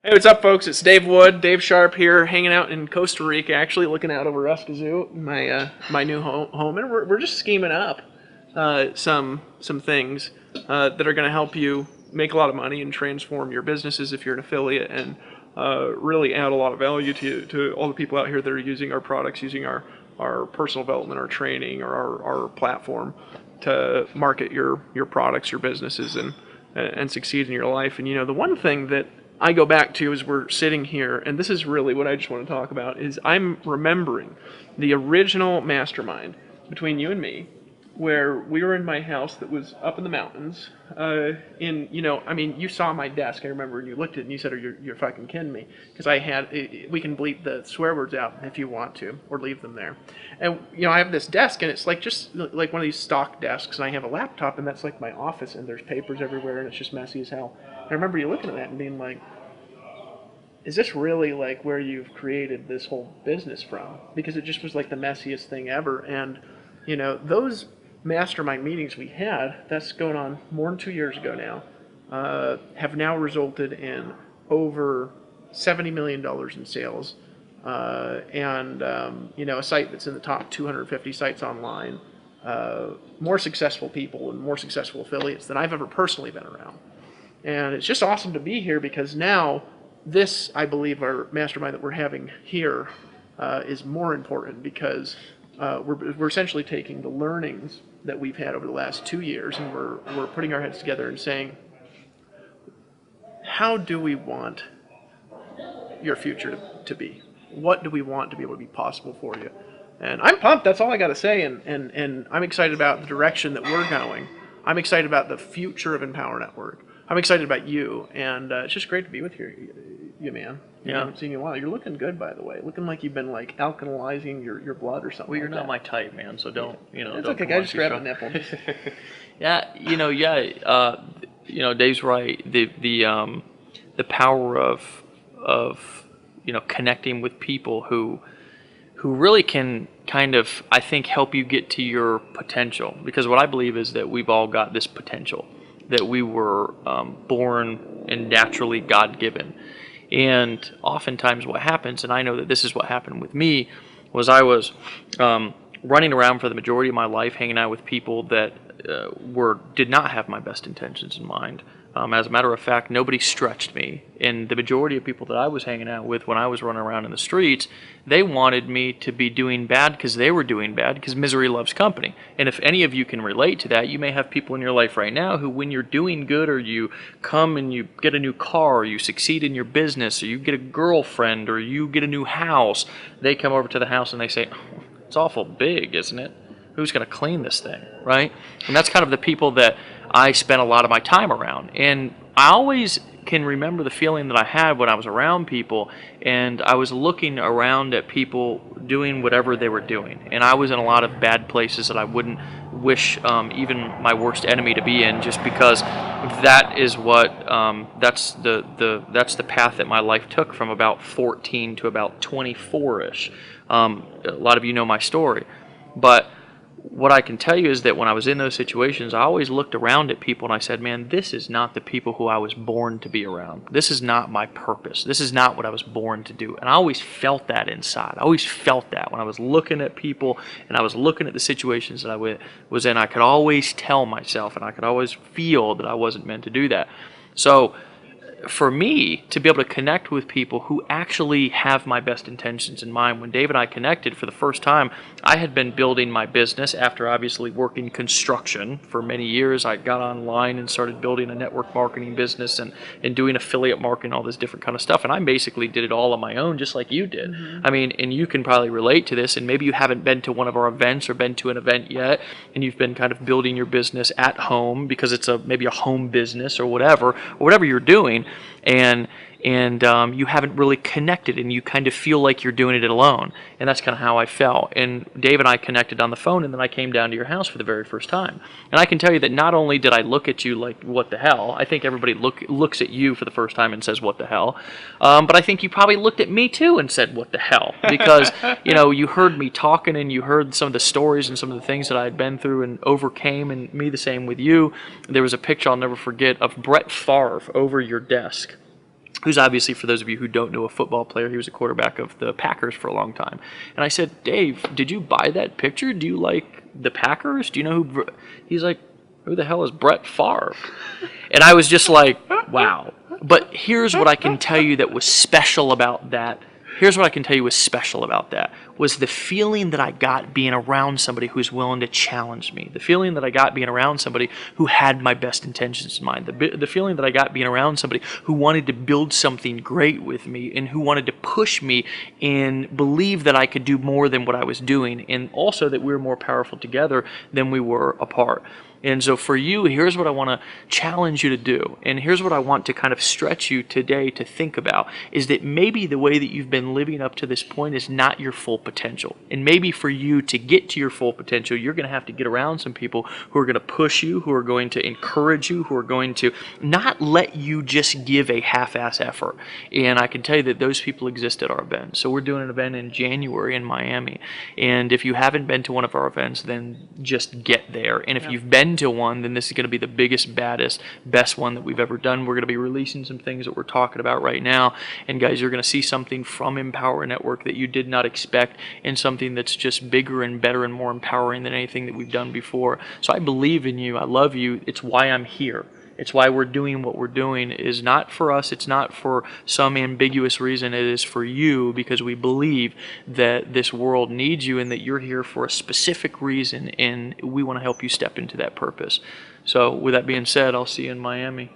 Hey, what's up, folks? It's Dave Wood, Dave Sharp here, hanging out in Costa Rica, actually looking out over Escazú, my new home, and we're just scheming up some things that are going to help you make a lot of money and transform your businesses if you're an affiliate, and really add a lot of value to all the people out here that are using our products, using our personal development, our training, or our platform to market your products, your businesses, and succeed in your life. And the one thing that I go back to as we're sitting here, and this is really what I just want to talk about, is I'm remembering the original mastermind between you and me, where we were in my house that was up in the mountains. You saw my desk. I remember, and you looked at it and you said, "You're fucking kidding me," because we can bleep the swear words out if you want to, or leave them there. And I have this desk, and it's like just like one of these stock desks, and I have a laptop, and that's like my office, and there's papers everywhere, and it's just messy as hell. And I remember you looking at that and being like, is this really like where you've created this whole business from? Because it just was like the messiest thing ever. And those mastermind meetings we had, that's going on more than 2 years ago now, have now resulted in over $70 million in sales, and a site that's in the top 250 sites online, more successful people and more successful affiliates than I've ever personally been around. And it's just awesome to be here, because now this, I believe, our mastermind that we're having here is more important, because we're essentially taking the learnings that we've had over the last 2 years, and we're putting our heads together and saying, how do we want your future to be? What do we want to be able to be possible for you? And I'm pumped. That's all I got to say. And I'm excited about the direction that we're going. I'm excited about the future of Empower Network. I'm excited about you, and it's just great to be with you, man. Yeah. I haven't seen you in a while. You're looking good, by the way. Looking like you've been like alkalizing your blood or something. Well, you're like not that. my type, man. So don't It's don't okay. I just grabbed a nipple. Dave's right. The power of connecting with people who really can kind of, I think, help you get to your potential. Because what I believe is that we've all got this potential, that we were born and naturally God-given. And oftentimes what happens, and I know that this is what happened with me, was I was running around for the majority of my life, hanging out with people that did not have my best intentions in mind. As a matter of fact, nobody stretched me. And the majority of people that I was hanging out with when I was running around in the streets, they wanted me to be doing bad because they were doing bad, because misery loves company. And if any of you can relate to that, you may have people in your life right now who, when you're doing good, or you come and you get a new car, or you succeed in your business, or you get a girlfriend, or you get a new house, they come over to the house and they say, "Oh, it's awful big, isn't it? Who's going to clean this thing?" Right? And that's kind of the people that I spent a lot of my time around. And I always can remember the feeling that I had when I was around people, and I was looking around at people doing whatever they were doing. And I was in a lot of bad places that I wouldn't wish even my worst enemy to be in, just because that is what that's the path that my life took from about 14 to about 24-ish. A lot of you know my story. But what I can tell you is that when I was in those situations, I always looked around at people and I said, man, this is not the people who I was born to be around. This is not my purpose. This is not what I was born to do. And I always felt that inside. I always felt that when I was looking at people and I was looking at the situations that I was in. I could always tell myself, and I could always feel that I wasn't meant to do that. So for me to be able to connect with people who actually have my best intentions in mind, when Dave and I connected for the first time, I had been building my business after obviously working construction for many years. I got online and started building a network marketing business and doing affiliate marketing, all this different kind of stuff. And I basically did it all on my own, just like you did. Mm-hmm. I mean, and you can probably relate to this, and maybe you haven't been to one of our events or been to an event yet, and you've been kind of building your business at home because it's maybe a home business or whatever you're doing. And you haven't really connected, and you kind of feel like you're doing it alone. And that's kind of how I felt. And Dave and I connected on the phone, and then I came down to your house for the very first time. And I can tell you that not only did I look at you like, what the hell? I think everybody looks at you for the first time and says, what the hell? But I think you probably looked at me too and said, what the hell? Because, you heard me talking, and you heard some of the stories and some of the things that I had been through and overcame, and me the same with you. There was a picture I'll never forget of Brett Favre over your desk. who's obviously, for those of you who don't know, a football player. He was a quarterback of the Packers for a long time. And I said, Dave, did you buy that picture? Do you like the Packers? Do you know who? He's like, who the hell is Brett Favre? And I was just like, wow. But here's what I can tell you that was special about that. Here's what I can tell you was special about that, was the feeling that I got being around somebody who's willing to challenge me. The feeling that I got being around somebody who had my best intentions in mind. The feeling that I got being around somebody who wanted to build something great with me and who wanted to push me and believe that I could do more than what I was doing, and also that we were more powerful together than we were apart. And so for you, here's what I want to challenge you to do. And here's what I want to kind of stretch you today to think about, is that maybe the way that you've been living up to this point is not your full potential. And maybe for you to get to your full potential, you're going to have to get around some people who are going to push you, who are going to encourage you, who are going to not let you just give a half-ass effort. And I can tell you that those people exist at our event. So we're doing an event in January in Miami. And if you haven't been to one of our events, then just get there. And if you've been to one, then this is going to be the biggest, baddest, best one that we've ever done. We're going to be releasing some things that we're talking about right now. And guys, you're going to see something from Empower Network that you did not expect, and something that's just bigger and better and more empowering than anything that we've done before. So I believe in you. I love you. It's why I'm here. It's why we're doing what we're doing. It is not for us. It's not for some ambiguous reason. It is for you, because we believe that this world needs you and that you're here for a specific reason, and we want to help you step into that purpose. So with that being said, I'll see you in Miami.